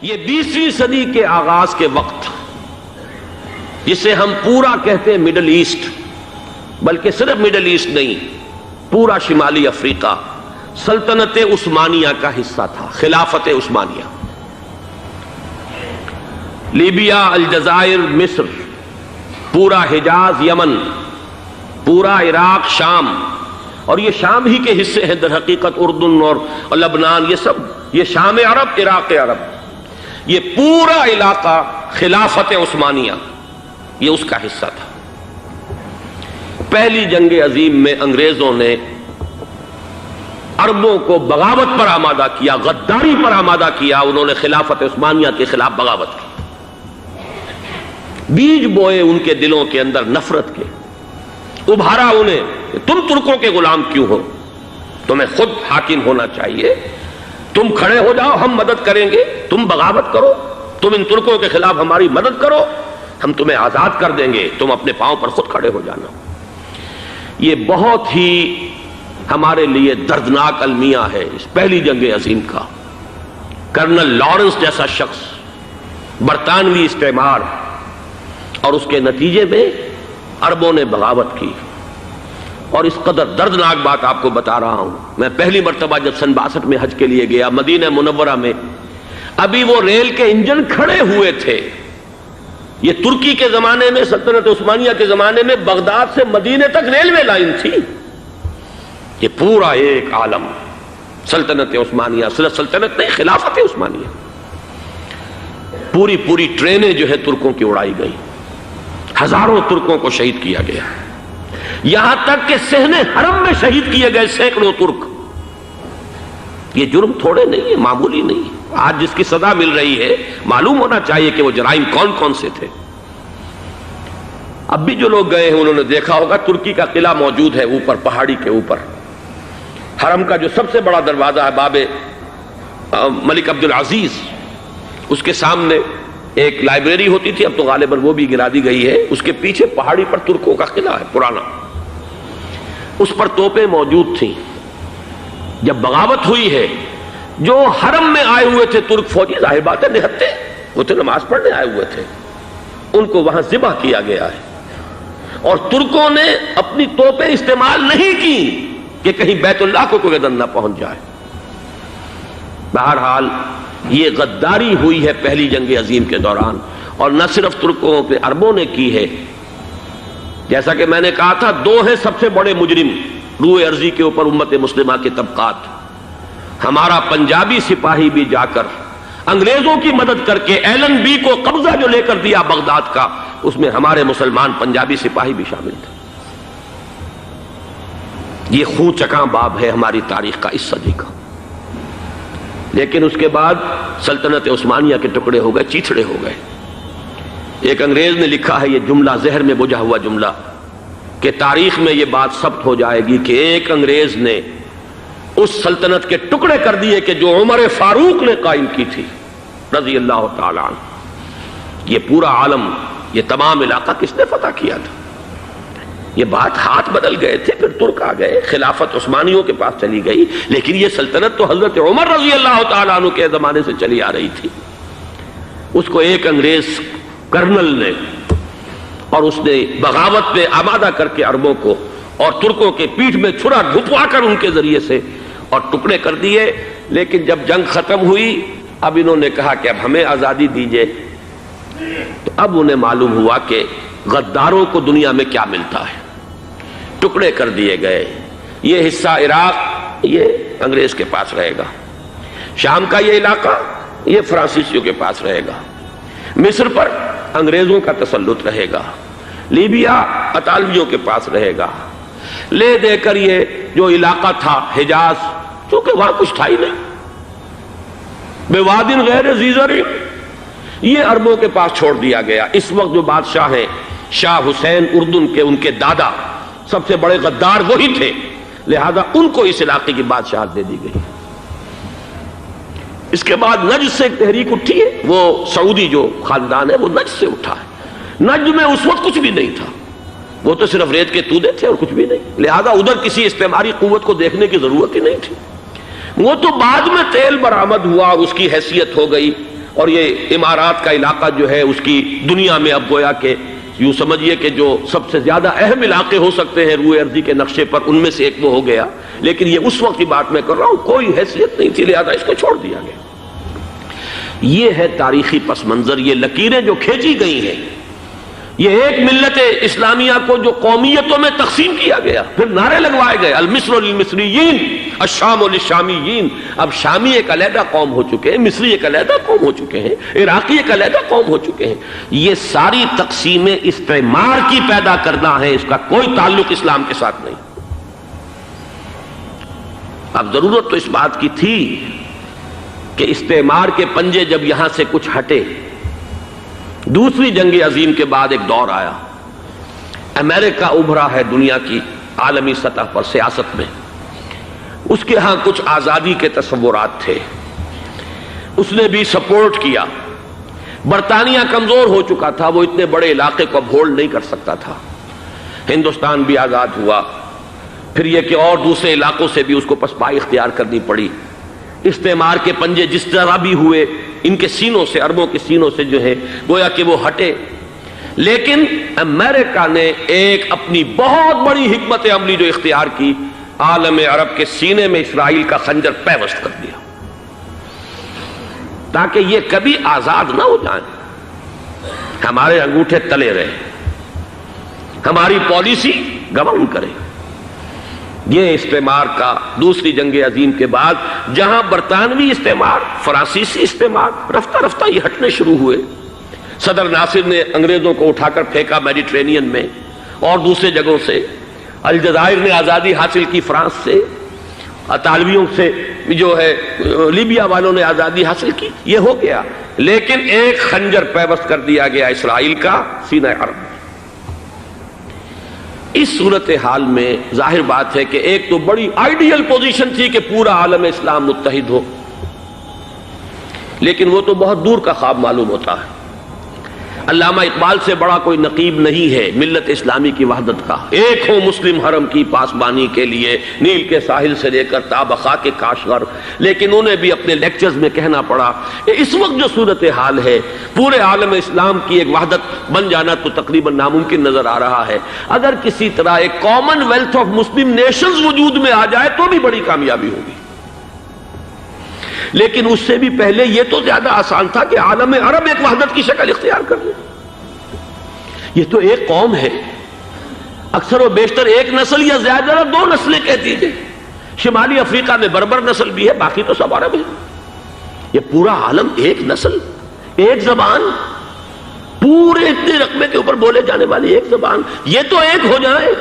یہ 20ویں صدی کے آغاز کے وقت جسے ہم پورا کہتے ہیں مڈل ایسٹ، بلکہ صرف مڈل ایسٹ نہیں، پورا شمالی افریقہ سلطنت عثمانیہ کا حصہ تھا، خلافت عثمانیہ۔ لیبیا، الجزائر، مصر، پورا حجاز، یمن، پورا عراق، شام، اور یہ شام ہی کے حصے ہیں در حقیقت، اردن اور لبنان، یہ شام عرب، عراق عرب، یہ پورا علاقہ خلافت عثمانیہ یہ اس کا حصہ تھا۔ پہلی جنگ عظیم میں انگریزوں نے عربوں کو بغاوت پر آمادہ کیا، غداری پر آمادہ کیا، انہوں نے خلافت عثمانیہ کے خلاف بغاوت کی، بیج بوئے ان کے دلوں کے اندر نفرت کے، ابھارا انہیں کہ تم ترکوں کے غلام کیوں ہو، تمہیں خود حاکم ہونا چاہیے، تم کھڑے ہو جاؤ، ہم مدد کریں گے، تم بغاوت کرو، تم ان ترکوں کے خلاف ہماری مدد کرو، ہم تمہیں آزاد کر دیں گے، تم اپنے پاؤں پر خود کھڑے ہو جانا۔ یہ بہت ہی ہمارے لیے دردناک المیہ ہے اس پہلی جنگ عظیم کا۔ کرنل لارنس جیسا شخص، برطانوی استعمار، اور اس کے نتیجے میں عربوں نے بغاوت کی۔ اور اس قدر دردناک بات آپ کو بتا رہا ہوں، میں پہلی مرتبہ جب سن 62 میں حج کے لیے گیا مدینہ منورہ میں، ابھی وہ ریل کے انجن کھڑے ہوئے تھے۔ یہ ترکی کے زمانے میں، سلطنت عثمانیہ کے زمانے میں بغداد سے مدینے تک ریلوے لائن تھی۔ یہ پورا ایک عالم سلطنت عثمانیہ، صرف سلطنت نہیں، خلافت عثمانیہ، پوری ٹرینیں جو ہے ترکوں کی اڑائی گئی، ہزاروں ترکوں کو شہید کیا گیا، یہاں تک کہ صحن حرم میں شہید کیے گئے سینکڑوں ترک۔ یہ جرم تھوڑے نہیں ہے، معمولی نہیں ہے۔ آج جس کی سزا مل رہی ہے، معلوم ہونا چاہیے کہ وہ جرائم کون کون سے تھے۔ اب بھی جو لوگ گئے ہیں انہوں نے دیکھا ہوگا، ترکی کا قلعہ موجود ہے اوپر پہاڑی کے اوپر، حرم کا جو سب سے بڑا دروازہ ہے باب ملک عبدالعزیز، اس کے سامنے ایک لائبریری ہوتی تھی، اب تو غالباً وہ بھی گرا دی گئی ہے، اس کے پیچھے پہاڑی پر ترکوں کا قلعہ ہے پرانا، اس پر توپیں موجود تھیں۔ جب بغاوت ہوئی ہے، جو حرم میں آئے ہوئے تھے ترک فوجی، ظاہر بات ہے نہتے، وہ تو نماز پڑھنے آئے ہوئے تھے، ان کو وہاں ذبح کیا گیا ہے، اور ترکوں نے اپنی توپیں استعمال نہیں کی کہ کہیں بیت اللہ کو کوئی گدن نہ پہنچ جائے۔ بہرحال یہ غداری ہوئی ہے پہلی جنگ عظیم کے دوران، اور نہ صرف ترکوں پہ عربوں نے کی ہے۔ جیسا کہ میں نے کہا تھا، دو ہیں سب سے بڑے مجرم روئے ارضی کے اوپر امت مسلمہ کے طبقات۔ ہمارا پنجابی سپاہی بھی جا کر انگریزوں کی مدد کر کے ایلن بی کو قبضہ جو لے کر دیا بغداد کا، اس میں ہمارے مسلمان پنجابی سپاہی بھی شامل تھے۔ یہ خون چکاں باب ہے ہماری تاریخ کا اس صدی کا۔ لیکن اس کے بعد سلطنت عثمانیہ کے ٹکڑے ہو گئے، چیتھڑے ہو گئے۔ ایک انگریز نے لکھا ہے یہ جملہ، زہر میں بجھا ہوا جملہ، کہ تاریخ میں یہ بات ثبت ہو جائے گی کہ ایک انگریز نے اس سلطنت کے ٹکڑے کر دیے کہ جو عمر فاروق نے قائم کی تھی رضی اللہ تعالیٰ عنہ۔ یہ پورا عالم، یہ تمام علاقہ کس نے فتح کیا تھا؟ یہ بات ہاتھ بدل گئے تھے، پھر ترک آ گئے، خلافت عثمانیوں کے پاس چلی گئی، لیکن یہ سلطنت تو حضرت عمر رضی اللہ تعالیٰ عنہ کے زمانے سے چلی آ رہی تھی۔ اس کو ایک انگریز کرنل نے، اور اس نے بغاوت پہ آمادہ کر کے عربوں کو اور ترکوں کے پیٹھ میں چھرا گھپوا کر ان کے ذریعے سے اور ٹکڑے کر دیے۔ لیکن جب جنگ ختم ہوئی، اب انہوں نے کہا کہ اب ہمیں آزادی دیجئے، تو اب انہیں معلوم ہوا کہ غداروں کو دنیا میں کیا ملتا ہے۔ ٹکڑے کر دیے گئے۔ یہ حصہ عراق یہ انگریز کے پاس رہے گا، شام کا یہ علاقہ یہ فرانسیسیوں کے پاس رہے گا، مصر پر انگریزوں کا تسلط رہے گا، لیبیا اطالویوں کے پاس رہے گا۔ لے دے کر یہ جو علاقہ تھا حجاز، چونکہ وہاں کچھ تھا ہی نہیں، بوادن غیر ذی زرع، یہ عربوں کے پاس چھوڑ دیا گیا۔ اس وقت جو بادشاہ ہیں شاہ حسین اردن کے، ان کے دادا سب سے بڑے غدار وہی تھے، لہذا ان کو اس علاقے کی بادشاہت دے دی گئی۔ اس کے بعد نجد سے ایک تحریک اٹھی ہے، وہ سعودی جو خاندان ہے وہ نجد سے اٹھا ہے۔ نجد میں اس وقت کچھ بھی نہیں تھا، وہ تو صرف ریت کے تودے تھے اور کچھ بھی نہیں، لہذا ادھر کسی استعماری قوت کو دیکھنے کی ضرورت ہی نہیں تھی۔ وہ تو بعد میں تیل برآمد ہوا اور اس کی حیثیت ہو گئی، اور یہ امارات کا علاقہ جو ہے اس کی دنیا میں اب گویا کہ یوں سمجھیے کہ جو سب سے زیادہ اہم علاقے ہو سکتے ہیں روئے ارضی کے نقشے پر، ان میں سے ایک وہ ہو گیا، لیکن یہ اس وقت کی بات میں کر رہا ہوں، کوئی حیثیت نہیں تھی، لہذا اس کو چھوڑ دیا گیا۔ یہ ہے تاریخی پس منظر، یہ لکیریں جو کھینچی گئی ہیں، یہ ایک ملت اسلامیہ کو جو قومیتوں میں تقسیم کیا گیا، پھر نعرے لگوائے گئے المصر للمصریین الشام للشامیین۔ اب شامی ایک علیحدہ قوم ہو چکے ہیں، مصری ایک علیحدہ قوم ہو چکے ہیں، عراقی ایک علیحدہ قوم ہو چکے ہیں۔ یہ ساری تقسیمیں استعمار کی پیدا کرنا ہے، اس کا کوئی تعلق اسلام کے ساتھ نہیں۔ اب ضرورت تو اس بات کی تھی کہ استعمار کے پنجے جب یہاں سے کچھ ہٹے، دوسری جنگ عظیم کے بعد ایک دور آیا، امریکہ ابھرا ہے دنیا کی عالمی سطح پر سیاست میں، اس کے ہاں کچھ آزادی کے تصورات تھے، اس نے بھی سپورٹ کیا۔ برطانیہ کمزور ہو چکا تھا، وہ اتنے بڑے علاقے کو اب ہولڈ نہیں کر سکتا تھا۔ ہندوستان بھی آزاد ہوا، پھر یہ کہ اور دوسرے علاقوں سے بھی اس کو پسپائی اختیار کرنی پڑی۔ استعمار کے پنجے جس طرح بھی ہوئے، ان کے سینوں سے، عربوں کے سینوں سے جو ہے گویا کہ وہ ہٹے، لیکن امریکہ نے ایک اپنی بہت بڑی حکمت عملی جو اختیار کی، عالم عرب کے سینے میں اسرائیل کا خنجر پیوست کر دیا، تاکہ یہ کبھی آزاد نہ ہو جائیں، ہمارے انگوٹھے تلے رہے، ہماری پالیسی گورن کرے۔ یہ استعمار کا دوسری جنگ عظیم کے بعد جہاں برطانوی استعمار، فرانسیسی استعمار رفتہ رفتہ یہ ہٹنے شروع ہوئے، صدر ناصر نے انگریزوں کو اٹھا کر پھینکا میڈیٹرینین میں اور دوسرے جگہوں سے، الجزائر نے آزادی حاصل کی فرانس سے، اطالویوں سے جو ہے لیبیا والوں نے آزادی حاصل کی، یہ ہو گیا، لیکن ایک خنجر پیوست کر دیا گیا اسرائیل کا سینہ عرب میں۔ اس صورتحال میں ظاہر بات ہے کہ ایک تو بڑی آئیڈیل پوزیشن تھی کہ پورا عالم اسلام متحد ہو، لیکن وہ تو بہت دور کا خواب معلوم ہوتا ہے۔ علامہ اقبال سے بڑا کوئی نقیب نہیں ہے ملت اسلامی کی وحدت کا، ایک ہو مسلم حرم کی پاسبانی کے لیے نیل کے ساحل سے لے کر تا بخاک کاشغر، لیکن انہیں بھی اپنے لیکچرز میں کہنا پڑا کہ اس وقت جو صورتحال ہے پورے عالم اسلام کی ایک وحدت بن جانا تو تقریباً ناممکن نظر آ رہا ہے۔ اگر کسی طرح ایک common wealth of Muslim nations وجود میں آ جائے تو بھی بڑی کامیابی ہوگی، لیکن اس سے بھی پہلے یہ تو زیادہ آسان تھا کہ عالم عرب ایک وحدت کی شکل اختیار کر لے۔ یہ تو ایک قوم ہے، اکثر و بیشتر ایک نسل یا زیادہ دو نسلیں کہہ دیجئے، شمالی افریقہ میں بربر نسل بھی ہے، باقی تو سب عرب ہے۔ یہ پورا عالم ایک نسل، ایک زبان، پورے اتنے رقبے کے اوپر بولے جانے والی ایک زبان، یہ تو ایک ہو جائے۔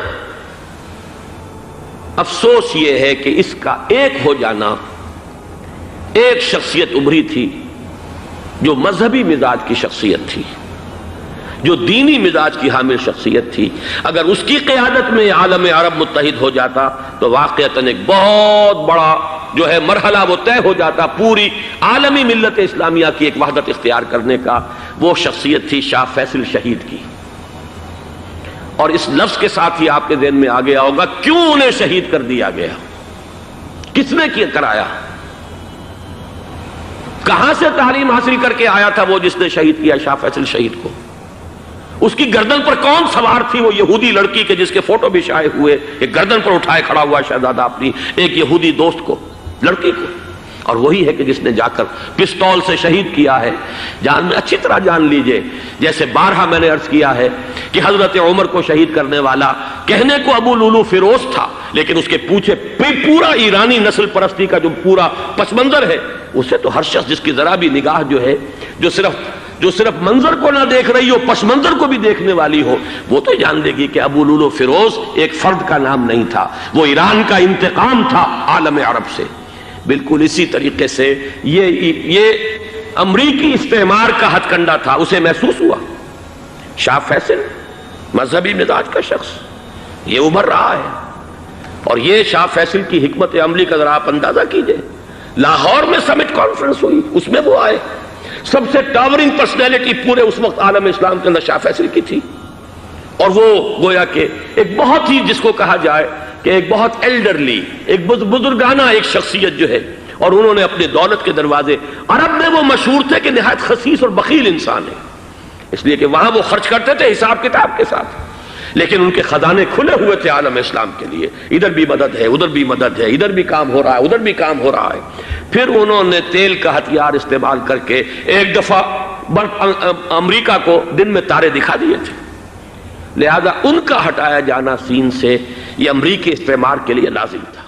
افسوس یہ ہے کہ اس کا ایک ہو جانا، ایک شخصیت ابھری تھی جو مذہبی مزاج کی شخصیت تھی، جو دینی مزاج کی حامل شخصیت تھی، اگر اس کی قیادت میں عالم عرب متحد ہو جاتا تو واقعتاً ایک بہت بڑا جو ہے مرحلہ وہ طے ہو جاتا پوری عالمی ملت اسلامیہ کی ایک وحدت اختیار کرنے کا۔ وہ شخصیت تھی شاہ فیصل شہید کی، اور اس لفظ کے ساتھ ہی آپ کے ذہن میں آ گیا ہوگا کیوں انہیں شہید کر دیا گیا، کس نے کیا کرایا، کہاں سے تعلیم حاصل کر کے آیا تھا وہ جس نے شہید کیا شاہ فیصل شہید کو، اس کی گردن پر کون سوار تھی، وہ یہودی لڑکی کے جس کے فوٹو بھی شائع ہوئے، ایک گردن پر اٹھائے کھڑا ہوا شہزادہ اپنی ایک یہودی دوست کو، لڑکی کو، اور وہی ہے کہ جس نے جا کر پستول سے شہید کیا ہے۔ جان میں اچھی طرح جان لیجئے، جیسے بارہا میں نے عرض کیا ہے کہ حضرت عمر کو شہید کرنے والا کہنے کو ابو لولو فیروز تھا، لیکن اس کے پیچھے پورا ایرانی نسل پرستی کا جو پورا پس منظر ہے، اسے تو ہر شخص جس کی ذرا بھی نگاہ جو ہے جو صرف منظر کو نہ دیکھ رہی ہو، پس منظر کو بھی دیکھنے والی ہو، وہ تو جان لے گی کہ ابو لولو فیروز ایک فرد کا نام نہیں تھا، وہ ایران کا انتقام تھا عالم عرب سے۔ بالکل اسی طریقے سے یہ امریکی استعمار کا ہتھ کنڈا تھا، اسے محسوس ہوا۔ شاہ فیصل مذہبی مزاج کا شخص یہ ابھر رہا ہے، اور یہ شاہ فیصل کی حکمت عملی کا ذرا آپ اندازہ کیجئے۔ لاہور میں سمٹ کانفرنس ہوئی، اس میں وہ آئے، سب سے ٹاورنگ پرسنالٹی پورے اس وقت عالم اسلام کے اندر شاہ فیصل کی تھی، اور وہ گویا کہ ایک بہت ہی جس کو کہا جائے کہ ایک بہت ایلڈرلی، ایک بزرگانہ ایک شخصیت جو ہے، اور انہوں نے اپنی دولت کے دروازے، عرب میں وہ مشہور تھے کہ نہایت خسیس اور بخیل انسان ہے، اس لیے کہ وہاں وہ خرچ کرتے تھے حساب کتاب کے ساتھ، لیکن ان کے خزانے کھلے ہوئے تھے عالم اسلام کے لیے، ادھر بھی مدد ہے، ادھر بھی مدد ہے، ادھر بھی کام ہو رہا ہے، ادھر بھی کام ہو رہا ہے۔ پھر انہوں نے تیل کا ہتھیار استعمال کر کے ایک دفعہ امریکہ کو دن میں تارے دکھا دیے تھے، لہذا ان کا ہٹایا جانا سین سے یہ امریکی استعمار کے لیے لازم تھا۔